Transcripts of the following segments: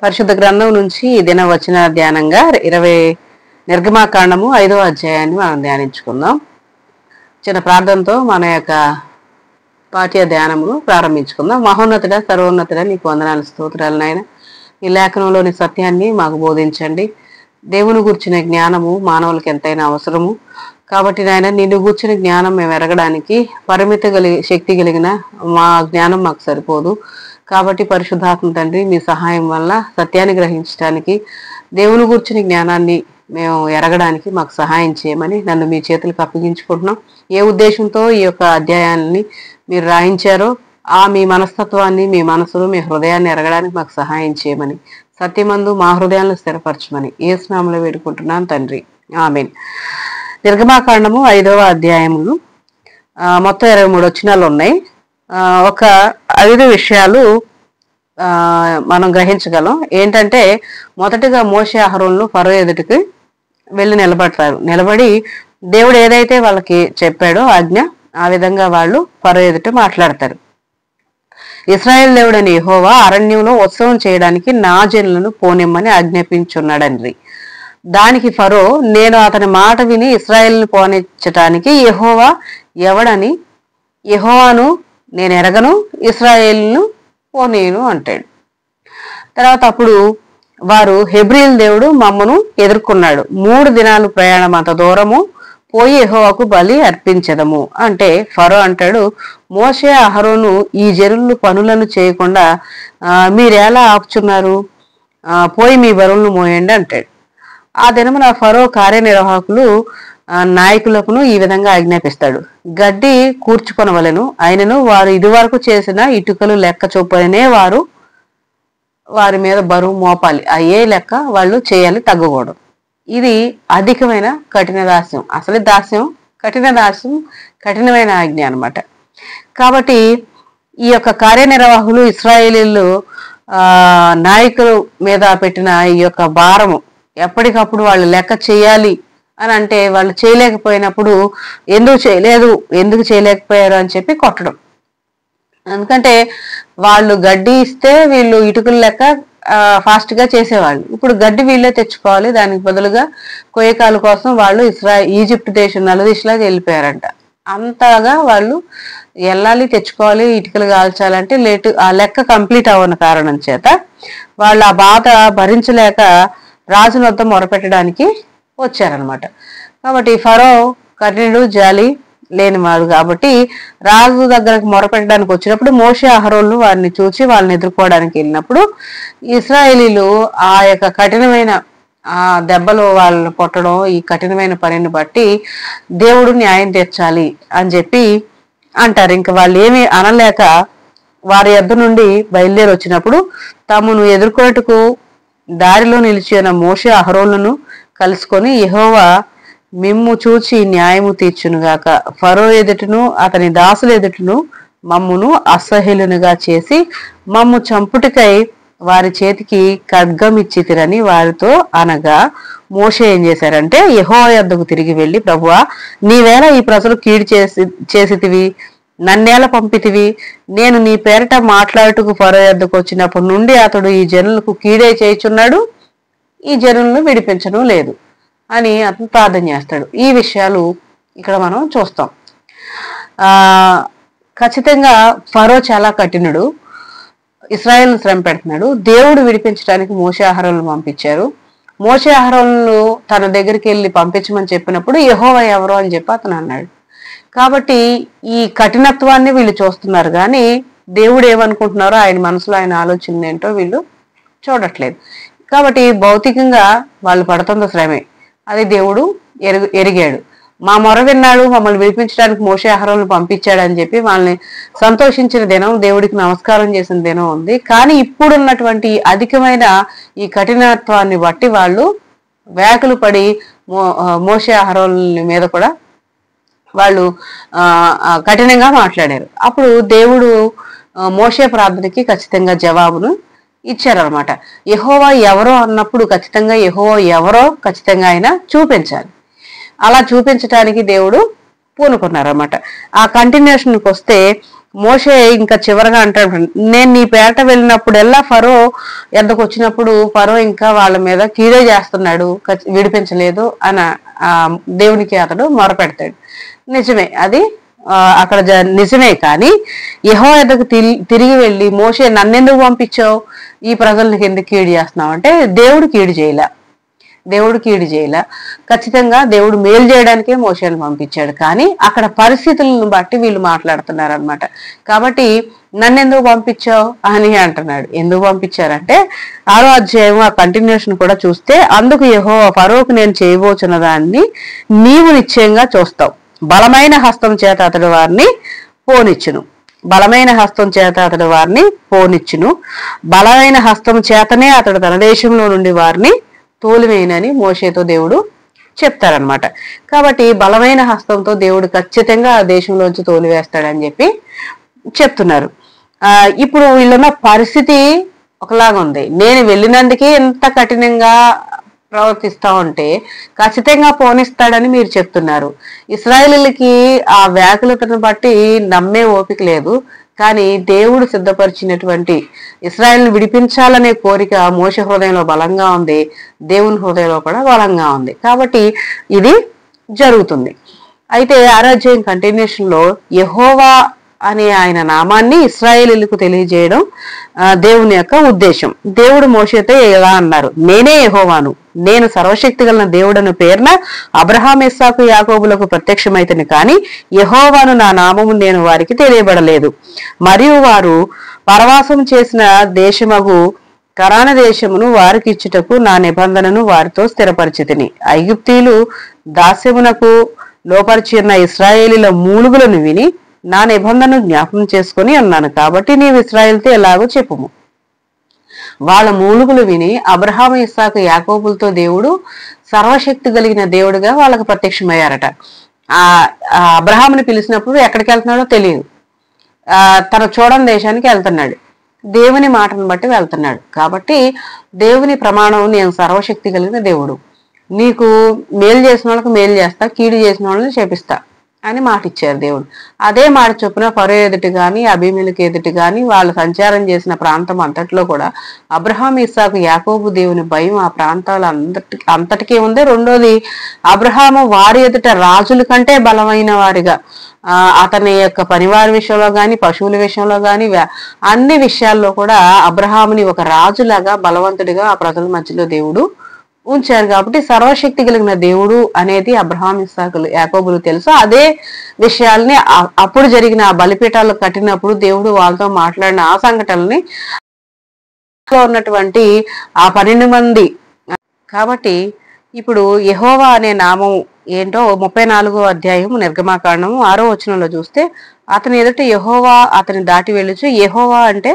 పరిశుద్ధ గ్రంథం నుంచి ఈ దిన వచన ధ్యానంగా 20 నిర్గమాకాండము 5వ అధ్యాయాన్ని మనం ధ్యానించుకుందాం. చిన్న ప్రార్థనతో మన యొక్క పాఠ్య ధ్యానమును ప్రారంభించుకుందాం. మహోన్నతుడ, సర్వోన్నతుడ, నీకు వందనాలు, స్తోత్రాలు నాయన. ఈ లేఖనంలోని సత్యాన్ని మాకు బోధించండి. దేవుని గూర్చిన జ్ఞానము మానవులకు ఎంతైనా అవసరము కాబట్టి నాయన, నిన్ను గూర్చిన జ్ఞానం మేము ఎరగడానికి పరిమిత శక్తి కలిగిన మా జ్ఞానం మాకు సరిపోదు. కాబట్టి పరిశుద్ధాత్మ తండ్రి, మీ సహాయం వల్ల సత్యాన్ని గ్రహించడానికి, దేవుని గూర్చిన జ్ఞానాన్ని మేము ఎరగడానికి మాకు సహాయం చేయమని నన్ను మీ చేతులకు అప్పగించుకుంటున్నాం. ఏ ఉద్దేశంతో ఈ యొక్క అధ్యాయాన్ని మీరు రాయించారో మీ మనస్తత్వాన్ని, మీ మనసును, మీ హృదయాన్ని ఎరగడానికి మాకు సహాయం చేయమని, సత్యమందు మా హృదయాలను స్థిరపరచమని యేసు నామములో వేడుకుంటున్నాను తండ్రి, ఆమేన్. నిర్గమాకాండము 5వ అధ్యాయములు మొత్తం 23 వచనాలు ఉన్నాయి. ఒక 5 విషయాలు మనం గ్రహించగలం. ఏంటంటే, మొదటిగా మోషే అహరోనులు ఫరో ఎదుటికి వెళ్ళి నిలబడి దేవుడు ఏదైతే వాళ్ళకి చెప్పాడో ఆజ్ఞ, ఆ విధంగా వాళ్ళు ఫరో ఎదుట మాట్లాడతారు. ఇశ్రాయేలు దేవుడని యెహోవా అరణ్యంలో ఉత్సవం చేయడానికి నా జనులను పోనిమ్మని ఆజ్ఞాపించున్నాడండి. దానికి ఫరో, నేను అతని మాట విని ఇశ్రాయేలును పోనిచ్చటానికి యెహోవా ఎవడని, యెహోవాను నేను ఎరగను, ఇశ్రాయేలును పోనీను అంటాడు. తర్వాత అప్పుడు వారు, హెబ్రీల దేవుడు మమ్మను ఎదుర్కొన్నాడు, 3 దినాలు ప్రయాణం అంత దూరము పోయి యెహోవాకు బలి అర్పించదము అంటే, ఫరో అంటాడు, మోషే అహరోను ఈ జనులు పనులను చేయకుండా మీరెలా ఆపుచున్నారు, పోయి మీ బరువులను మోయండి అంటాడు. ఆ దినమున ఫరో కార్యనిర్వాహకులు నాయకులకును ఈ విధంగా ఆజ్ఞాపిస్తాడు, గడ్డి కూర్చుకొనవలెను, అయినను వారు ఇదివరకు చేసిన ఇటుకలు లెక్క చొప్పునే వారి మీద బరువు మోపాలి, అయ్యే లెక్క వాళ్ళు చేయాలి, తగ్గకూడదు. ఇది అధికమైన కఠిన దాస్యం. అసలు దాస్యం, కఠినమైన ఆజ్ఞ అనమాట. కాబట్టి ఈ యొక్క కార్యనిర్వాహకులు ఇశ్రాయేలీలు నాయకుల మీద పెట్టిన ఈ యొక్క భారము, ఎప్పటికప్పుడు వాళ్ళు లెక్క చేయాలి అని అంటే, వాళ్ళు చేయలేకపోయినప్పుడు ఎందుకు చేయలేకపోయారు అని చెప్పి కొట్టడం. ఎందుకంటే వాళ్ళు గడ్డి ఇస్తే వీళ్ళు ఇటుకల లెక్క ఫాస్ట్ గా చేసేవాళ్ళు. ఇప్పుడు గడ్డి వీళ్ళే తెచ్చుకోవాలి, దానికి బదులుగా కొయ్యకాల కోసం వాళ్ళు ఈజిప్ట్ దేశం నలుదిశలాగా వెళ్ళిపోయారంట. అంతగా వాళ్ళు వెళ్ళాలి, తెచ్చుకోవాలి, ఇటుకలు కాల్చాలంటే ఆ లెక్క కంప్లీట్ అవ్వని కారణం చేత వాళ్ళు ఆ బాధ భరించలేక రాజుల వద్ద మొరపెట్టడానికి వచ్చారనమాట. కాబట్టి ఫరో కఠినుడు, జాలి లేనివాడు కాబట్టి రాజు దగ్గరకు మొరపెట్టడానికి వచ్చినప్పుడు మోషే అహరోనులు వారిని చూసి వాళ్ళని ఎదుర్కోవడానికి వెళ్ళినప్పుడు ఇశ్రాయేలీలు ఆ యొక్క కఠినమైన దెబ్బలు వాళ్ళని కొట్టడం, ఈ కఠినమైన పనిని బట్టి దేవుడు న్యాయం తీర్చాలి అని చెప్పి అంటారు. ఇంకా వాళ్ళు ఏమీ అనలేక వారి యొద్ద నుండి బయలుదేరి వచ్చినప్పుడు తమను ఎదుర్కొన్నట్టుకు దారిలో నిలిచిన మోషే అహరోనులను కలుసుకొని, యెహోవా మిమ్ము చూచి న్యాయము తీర్చునుగాక, ఫరో ఎదుటను అతని దాసుల ఎదుటను మమ్మును అసహ్యులునుగా చేసి మమ్ము చంపుటికై వారి చేతికి ఖడ్గం ఇచ్చితిరని వారితో అనగా, మోషే ఏం చేశారంటే యెహోవా యొద్దకు తిరిగి వెళ్ళి, ప్రభువా, నీవేళ ఈ ప్రజలు కీడు చేసితివి, నన్నేలా పంపితివి, నేను నీ పేరట మాట్లాడుటకు ఫరో యొద్దకు వచ్చినప్పటి నుండి అతడు ఈ జనులకు కీడే చేయుచున్నాడు, ఈ జనులను విడిపించడం లేదు అని అతను ప్రార్థన చేస్తాడు. ఈ విషయాలు ఇక్కడ మనం చూస్తాం. ఖచ్చితంగా ఫరో చాలా కఠినుడు, ఇశ్రాయేలును శ్రమ పెడుతున్నాడు. దేవుడు విడిపించడానికి మోషే అహరోనులను పంపించారు. మోషే అహరోనులను తన దగ్గరికి వెళ్ళి పంపించమని చెప్పినప్పుడు యెహోవా ఎవరో అని చెప్పి అతను అన్నాడు. కాబట్టి ఈ కఠినత్వాన్ని వీళ్ళు చూస్తున్నారు, కానీ దేవుడు ఏమనుకుంటున్నారో, ఆయన మనసులో ఆయన ఆలోచన ఏంటో వీళ్ళు చూడట్లేదు. కాబట్టి భౌతికంగా వాళ్ళు పడుతున్న శ్రమే, అది దేవుడు ఎరిగాడు. మా మొర విన్నాడు, మమ్మల్ని విడిపించడానికి మోషే అహరోనులను పంపించాడు అని చెప్పి వాళ్ళని సంతోషించిన దినం, దేవుడికి నమస్కారం చేసిన దినం ఉంది. కానీ ఇప్పుడున్నటువంటి అధికమైన ఈ కఠినత్వాన్ని బట్టి వాళ్ళు వేకులు పడి మోషే అహరోనుల మీద కూడా వాళ్ళు కఠినంగా మాట్లాడారు. అప్పుడు దేవుడు మోషే ప్రార్థనకి ఖచ్చితంగా జవాబును ఇచ్చారనమాట. యెహోవా ఎవరో అన్నప్పుడు ఖచ్చితంగా యెహోవా ఎవరో ఖచ్చితంగా ఆయన చూపించాలి. అలా చూపించడానికి దేవుడు పూనుకున్నారన్నమాట. ఆ కంటిన్యూషన్కి వస్తే మోషే ఇంకా చివరగా అంటాడు, నేను నీ పేట వెళ్ళినప్పుడల్లా ఫరో ఎద్దకు వచ్చినప్పుడు ఫరో ఇంకా వాళ్ళ మీద కీడే చేస్తున్నాడు, విడిపించలేదు అని దేవునికి అతడు మొరపెడతాడు. నిజమే, అది అక్కడ నిజమే. కానీ యెహోవా ఎద్దకు తిరిగి వెళ్ళి, మోషే నన్నెందుకు పంపించావు, ఈ ప్రజలకు ఎందుకు కీడు చేస్తున్నావు అంటే దేవుడు కీడు చేయలే. ఖచ్చితంగా దేవుడు మేలు చేయడానికే మోషేను పంపించాడు. కానీ అక్కడ పరిస్థితులను బట్టి వీళ్ళు మాట్లాడుతున్నారు అనమాట. కాబట్టి నన్నెందుకు పంపించావు అని అంటున్నాడు. ఎందుకు పంపించారంటే 6వ అధ్యాయం ఆ కంటిన్యూషన్ కూడా చూస్తే, అందుకు యెహోవా ఫరోకు నేను చేయబోచున్న దాన్ని నీవు నిశ్చయంగా చూస్తావు, బలమైన హస్తం చేత అతడు వారిని పోనిచ్చును. బలమైన హస్తం చేతనే అతడు తన దేశంలో నుండి వారిని తోలివేయనని మోషేతో దేవుడు చెప్తారనమాట. కాబట్టి బలమైన హస్తంతో దేవుడు ఖచ్చితంగా ఆ దేశంలోంచి తోలివేస్తాడని చెప్పి చెప్తున్నారు. ఇప్పుడు వీళ్ళున్న పరిస్థితి ఒకలాగా ఉంది. నేను వెళ్ళినందుకే ఎంత కఠినంగా ప్రవర్తిస్తా ఉంటే ఖచ్చితంగా పోనిస్తాడని మీరు చెప్తున్నారు. ఇశ్రాయేలీయులకి ఆ వ్యాకులతను బట్టి నమ్మే ఓపిక లేదు. కానీ దేవుడు సిద్ధపరిచినటువంటి ఇశ్రాయేలును విడిపించాలనే కోరిక మోషే హృదయంలో బలంగా ఉంది, దేవుని హృదయంలో కూడా బలంగా ఉంది. కాబట్టి ఇది జరుగుతుంది. అయితే 6వ అధ్యాయం కంటిన్యూషన్ లో యెహోవా అనే ఆయన నామాన్ని ఇశ్రాయేలీయులకు తెలియజేయడం దేవుని యొక్క ఉద్దేశం. దేవుడు మోషేతో ఎలా అన్నారు, నేనే యెహోవాను, నేను సర్వశక్తి గల దేవుడను పేరున అబ్రహాం, ఇస్సాకు, యాకోబులకు ప్రత్యక్షమైతని, కానీ యెహోవాను నా నామము నేను వారికి తెలియబడలేదు. మరియు వారు పరవాసం చేసిన దేశమగు కనాన దేశమును వారికి ఇచ్చుటకు నా నిబంధనను వారితో స్థిరపరిచితిని. ఐగుప్తీయులు దాస్యమునకు లోపరిచిన ఇశ్రాయేలీల మూలుగులను విని నా నిబంధనను జ్ఞాపకం చేసుకుని అన్నాను. కాబట్టి నీవు ఇశ్రాయేలుతో ఎలాగో చెప్పుము. వాళ్ళ మూలుగులు విని అబ్రహాము, ఇస్సాకు, యాకోబులతో దేవుడు సర్వశక్తి కలిగిన దేవుడిగా వాళ్ళకు ప్రత్యక్షమయ్యారట. అబ్రహాముని పిలిచినప్పుడు ఎక్కడికి వెళ్తున్నాడో తెలియదు, తన చూడని దేశానికి వెళ్తున్నాడు, దేవుని మాటను బట్టి వెళ్తున్నాడు. కాబట్టి దేవుని ప్రమాణం, నేను సర్వశక్తి కలిగిన దేవుడు, నీకు మేలు చేసిన వాళ్ళకి మేలు చేస్తా, కీడు చేసిన వాళ్ళని చేపిస్తా అని మాట ఇచ్చారు దేవుడు. అదే మాట చొప్పున ఫరో ఎదుటి కానీ అబీమెలెకు ఎదుటి కానీ వాళ్ళు సంచారం చేసిన ప్రాంతం అంతట్లో కూడా అబ్రహాం, ఇస్సాకు, యాకోబు దేవుని భయం ఆ ప్రాంతాల అంతటికీ ఉంది. రెండోది, అబ్రహాము వారి ఎదుట రాజుల కంటే బలమైన వారిగా, అతని యొక్క పనివారి విషయంలో కానీ పశువుల విషయంలో కానీ అన్ని విషయాల్లో కూడా అబ్రహాముని ఒక రాజులాగా బలవంతుడిగా ఆ ప్రజల మధ్యలో దేవుడు ఉంచారు. కాబట్టి సర్వశక్తి కలిగిన దేవుడు అనేది అబ్రహాం, ఇస్సాకులు, యాకోబులు తెలుసు. అదే విషయాల్ని అప్పుడు జరిగిన ఆ బలిపీఠాలు కట్టినప్పుడు దేవుడు వాళ్ళతో మాట్లాడిన ఆ సంఘటనల్ని ఉన్నటువంటి ఆ 12 మంది. కాబట్టి ఇప్పుడు యెహోవా అనే నామం ఏంటో 34వ అధ్యాయం నిర్గమాకాండము 6వ వచనంలో చూస్తే, అతని ఎదుట యెహోవా అతని దాటి వెళ్ళుచు. యెహోవా అంటే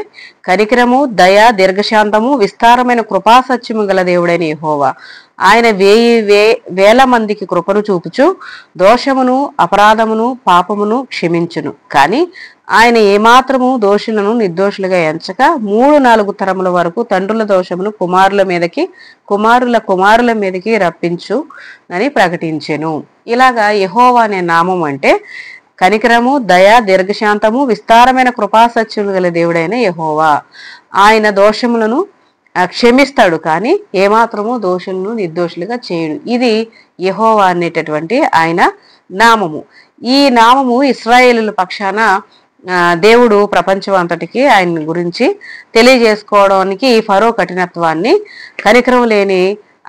కనికరము, దయ, దీర్ఘశాంతము, విస్తారమైన కృపాసత్యము గల దేవుడైన యెహోవా. ఆయన వేల మందికి కృపను చూపుచు దోషమును, అపరాధమును, పాపమును క్షమించును. కానీ ఆయన ఏమాత్రము దోషులను నిర్దోషులుగా ఎంచక 3-4 తరముల వరకు తండ్రుల దోషమును కుమారుల కుమారుల మీదకి రప్పించు అని ప్రకటించెను. ఇలాగా యెహోవా అనే నామం అంటే కనికరము, దయ, దీర్ఘశాంతము, విస్తారమైన కృపాసత్యములు గల దేవుడైన యెహోవా. ఆయన దోషములను క్షమిస్తాడు, కానీ ఏమాత్రము దోషులను నిర్దోషులుగా చేయడు. ఇది యెహోవా అనేటటువంటి ఆయన నామము. ఈ నామము ఇశ్రాయేలుల పక్షాన దేవుడు ప్రపంచం అంతటికి ఆయన గురించి తెలియజేసుకోవడానికి ఫరో కఠినత్వాన్ని, కనికరం లేని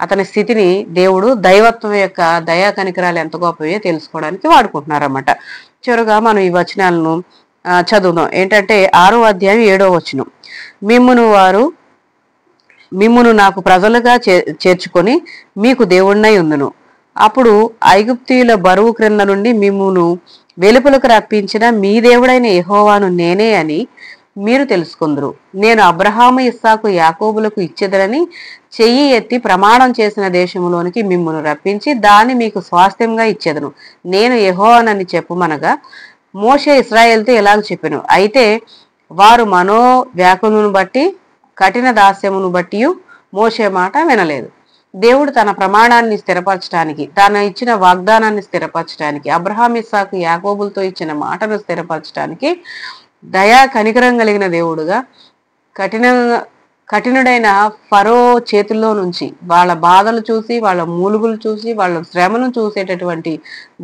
అతని స్థితిని దేవుడు దైవత్వం యొక్క దయా కనికరాలు ఎంత గొప్పవో తెలుసుకోవడానికి వాడుకుంటున్నారన్నమాట. చివరగా మనం ఈ వచనాలను చదువుదాం. ఏంటంటే 6వ అధ్యాయం 7వ వచనం, మిమ్మును నాకు ప్రజలుగా చేర్చుకొని మీకు దేవుణ్ణై ఉందును. అప్పుడు ఐగుప్తీయుల బరువు క్రింద నుండి మిమ్మును వెలుపలకు రప్పించిన మీ దేవుడైన యెహోవాను నేనే అని మీరు తెలుసుకుందరు. నేను అబ్రహాము, ఇస్సాకు, యాకోబులకు ఇచ్చేదనని చెయ్యి ఎత్తి ప్రమాణం చేసిన దేశంలోనికి మిమ్మును రప్పించి దాన్ని మీకు స్వాస్థ్యంగా ఇచ్చేదను. నేను యెహోవానని చెప్పుమనగా మోషే ఇశ్రాయేలుతో ఇలాగ చెప్పెను. అయితే వారు మనోవ్యాకులను బట్టి కఠిన దాస్యమును బట్టి మోషే మాట వినలేదు. దేవుడు తన ప్రమాణాన్ని స్థిరపరచడానికి, తాను ఇచ్చిన వాగ్దానాన్ని స్థిరపరచడానికి, అబ్రహాం, ఇస్సాకు, యాకోబులతో ఇచ్చిన మాటను స్థిరపరచడానికి దయా కనికరం కలిగిన దేవుడుగా, కఠిన కఠినుడైన ఫరో చేతుల్లో నుంచి వాళ్ళ బాధలు చూసి, వాళ్ళ మూలుగులు చూసి, వాళ్ళ శ్రమను చూసేటటువంటి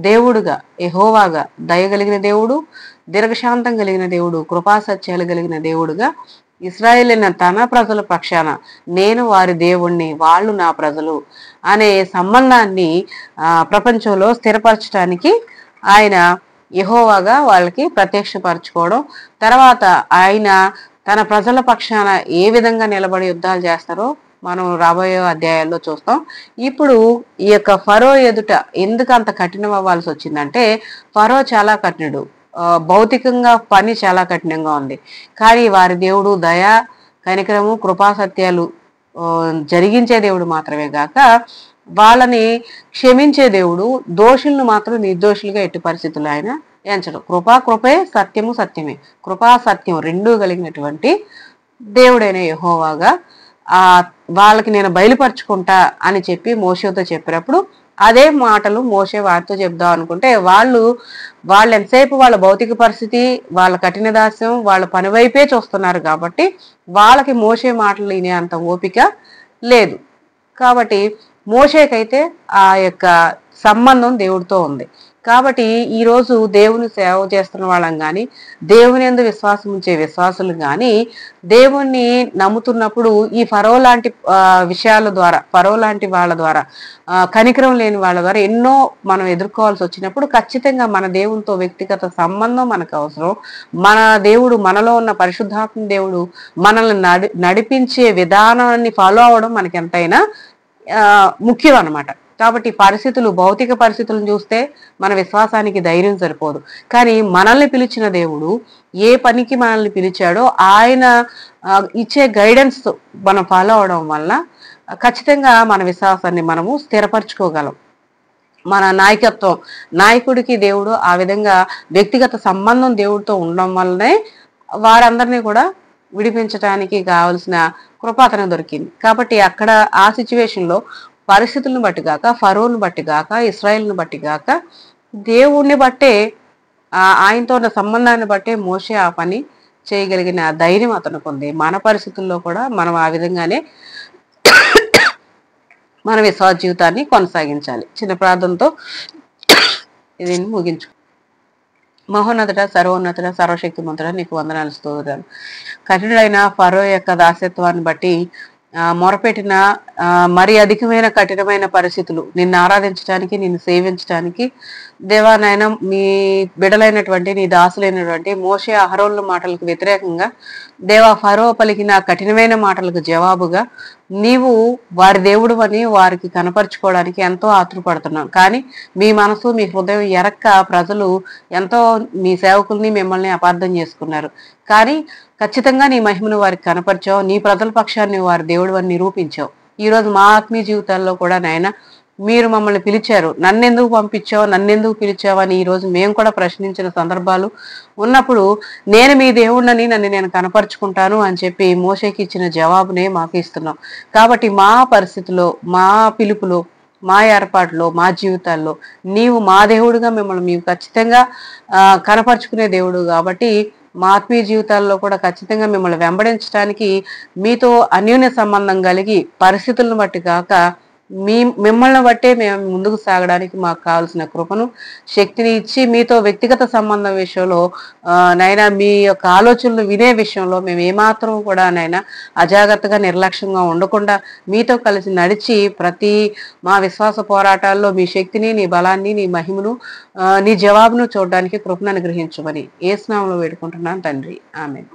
దేవుడుగా, యెహోవాగా, దయ కలిగిన దేవుడు, దీర్ఘశాంతం కలిగిన దేవుడు, కృపాసత్యాలు కలిగిన దేవుడుగా, ఇశ్రాయేలైన తన ప్రజల పక్షాన నేను వారి దేవుణ్ణి, వాళ్ళు నా ప్రజలు అనే సంబంధాన్ని ప్రపంచంలో స్థిరపరచడానికి ఆయన యెహోవాగా వాళ్ళకి ప్రత్యక్షపరచుకోవడం, తర్వాత ఆయన తన ప్రజల పక్షాన ఏ విధంగా నిలబడి యుద్ధాలు చేస్తారో మనం రాబోయే అధ్యాయాల్లో చూస్తాం. ఇప్పుడు ఈ యొక్క ఫరో ఎదుట ఎందుకు అంత కఠినం అవ్వాల్సి వచ్చిందంటే, ఫరో చాలా కఠినుడు, భౌతికంగా పని చాలా కఠినంగా ఉంది. కానీ వారి దేవుడు దయ, కనికరము, కృపాసత్యాలు జరిగించే దేవుడు మాత్రమే గాక వాళ్ళని క్షమించే దేవుడు, దోషులను మాత్రం నిర్దోషులుగా ఎట్టి పరిస్థితులు ఆయన ఎంచడు. కృపే, సత్యము సత్యమే, కృపా సత్యం రెండూ కలిగినటువంటి దేవుడైన యెహోవాగా వాళ్ళకి నేను బయలుపరుచుకుంటా అని చెప్పి మోషేతో చెప్పినప్పుడు అదే మాటలు మోషే వారితో చెప్దాం అనుకుంటే వాళ్ళు ఎంతసేపు వాళ్ళ భౌతిక పరిస్థితి, వాళ్ళ కఠిన దాస్యం, వాళ్ళ పని వైపే చూస్తున్నారు కాబట్టి వాళ్ళకి మోషే మాటలు వినే అంత ఓపిక లేదు. కాబట్టి మోషేకైతే ఆ యొక్క సంబంధం దేవుడితో ఉంది. కాబట్టి ఈరోజు దేవుని సేవ చేస్తున్న వాళ్ళం కానీ, దేవుని యందు విశ్వాసం ఉంచే విశ్వాసులు కానీ, దేవుణ్ణి నమ్ముతున్నప్పుడు ఈ ఫరో లాంటి విషయాల ద్వారా, ఫరో లాంటి వాళ్ళ ద్వారా, కనికరం లేని వాళ్ళ ద్వారా ఎన్నో మనం ఎదుర్కోవాల్సి వచ్చినప్పుడు ఖచ్చితంగా మన దేవునితో వ్యక్తిగత సంబంధం మనకు అవసరం. మన దేవుడు, మనలో ఉన్న పరిశుద్ధాత్మ దేవుడు మనల్ని నడిపించే విధానాన్ని ఫాలో అవడం మనకి ఎంతైనా ముఖ్యం అన్నమాట. కాబట్టి పరిస్థితులు, భౌతిక పరిస్థితులను చూస్తే మన విశ్వాసానికి ధైర్యం సరిపోదు. కానీ మనల్ని పిలిచిన దేవుడు ఏ పనికి మనల్ని పిలిచాడో ఆయన ఇచ్చే గైడెన్స్ మనం ఫాలో అవడం వల్ల ఖచ్చితంగా మన విశ్వాసాన్ని మనము స్థిరపరచుకోగలం. మన నాయకత్వం, నాయకుడికి దేవుడు ఆ విధంగా వ్యక్తిగత సంబంధం దేవుడితో ఉండడం వల్లనే వారందరినీ కూడా విడిపించడానికి కావలసిన కృప అతనికి దొరికింది. కాబట్టి అక్కడ ఆ సిచ్యువేషన్లో పరిస్థితులను బట్టి గాక, ఫరోను బట్టి గాక, ఇశ్రాయేలును బట్టి గాక, దేవుణ్ణి బట్టే ఆయనతో ఉన్న సంబంధాన్ని బట్టే మోషే ఆ పని చేయగలిగిన ధైర్యం అతనికి ఉంది. మన పరిస్థితుల్లో కూడా మనం ఆ విధంగానే మన విశ్వాస జీవితాన్ని కొనసాగించాలి. చిన్న ప్రార్థనతో ఇది ముగించు. మహోన్నతుడ, సర్వోన్నతుడ, సర్వశక్తిమంతుడ, నీకు వందనాలు, స్తోత్రాలు. కఠినుడైన ఫరో యొక్క దాస్యత్వాన్ని బట్టి మొరపెట్టిన మరి అధికమైన కఠినమైన పరిస్థితులు, నిన్ను ఆరాధించడానికి, నిన్ను సేవించడానికి దేవా నాయన, మీ బిడలైనటువంటి నీ దాసులైనటువంటి మోషే అహరోనుల మాటలకు వ్యతిరేకంగా దేవా ఫరో పలికిన కఠినమైన మాటలకు జవాబుగా నీవు వారి దేవుడు అని వారికి కనపరుచుకోవడానికి ఎంతో ఆతృపడుతున్నాం. కానీ మీ మనసు, మీ హృదయం ఎరక్క ప్రజలు ఎంతో మీ సేవకుల్ని, మిమ్మల్ని అపార్థం చేసుకున్నారు. కానీ ఖచ్చితంగా నీ మహిమను వారికి కనపరిచావు, నీ ప్రజల పక్షాన్ని వారి దేవుడు అని నిరూపించావు. ఈరోజు మా ఆత్మీయ జీవితాల్లో కూడా నాయన మీరు మమ్మల్ని పిలిచారు, నన్నెందుకు పంపించావు, నన్నెందుకు పిలిచావు అని ఈరోజు మేము కూడా ప్రశ్నించిన సందర్భాలు ఉన్నప్పుడు నేను మీ దేవుడిని, నన్ను నేను కనపరుచుకుంటాను అని చెప్పి మోషేకి ఇచ్చిన జవాబునే మాకు ఇస్తున్నాం. కాబట్టి మా పరిస్థితిలో, మా పిలుపులో, మా ఏర్పాటులో, మా జీవితాల్లో నీవు మా దేవుడుగా మిమ్మల్ని మేము ఖచ్చితంగా కనపరుచుకునే దేవుడు. కాబట్టి మా ఆత్మీయ జీవితాల్లో కూడా ఖచ్చితంగా మిమ్మల్ని వెంబడించడానికి మీతో అన్యోన్య సంబంధం కలిగి పరిస్థితులను బట్టి కాక మిమ్మల్ని బట్టే మేము ముందుకు సాగడానికి మాకు కావాల్సిన కృపను, శక్తిని ఇచ్చి మీతో వ్యక్తిగత సంబంధం విషయంలో నైనా మీ యొక్క ఆలోచనలు వినే విషయంలో మేము ఏమాత్రం కూడా నైనా అజాగ్రత్తగా, నిర్లక్ష్యంగా ఉండకుండా మీతో కలిసి నడిచి ప్రతి మా విశ్వాస పోరాటాల్లో మీ శక్తిని, నీ బలాన్ని, నీ మహిమను, నీ జవాబును చూడడానికి కృపను అనుగ్రహించమని యేసు నామములో వేడుకుంటున్నాను తండ్రి. ఆమేన్.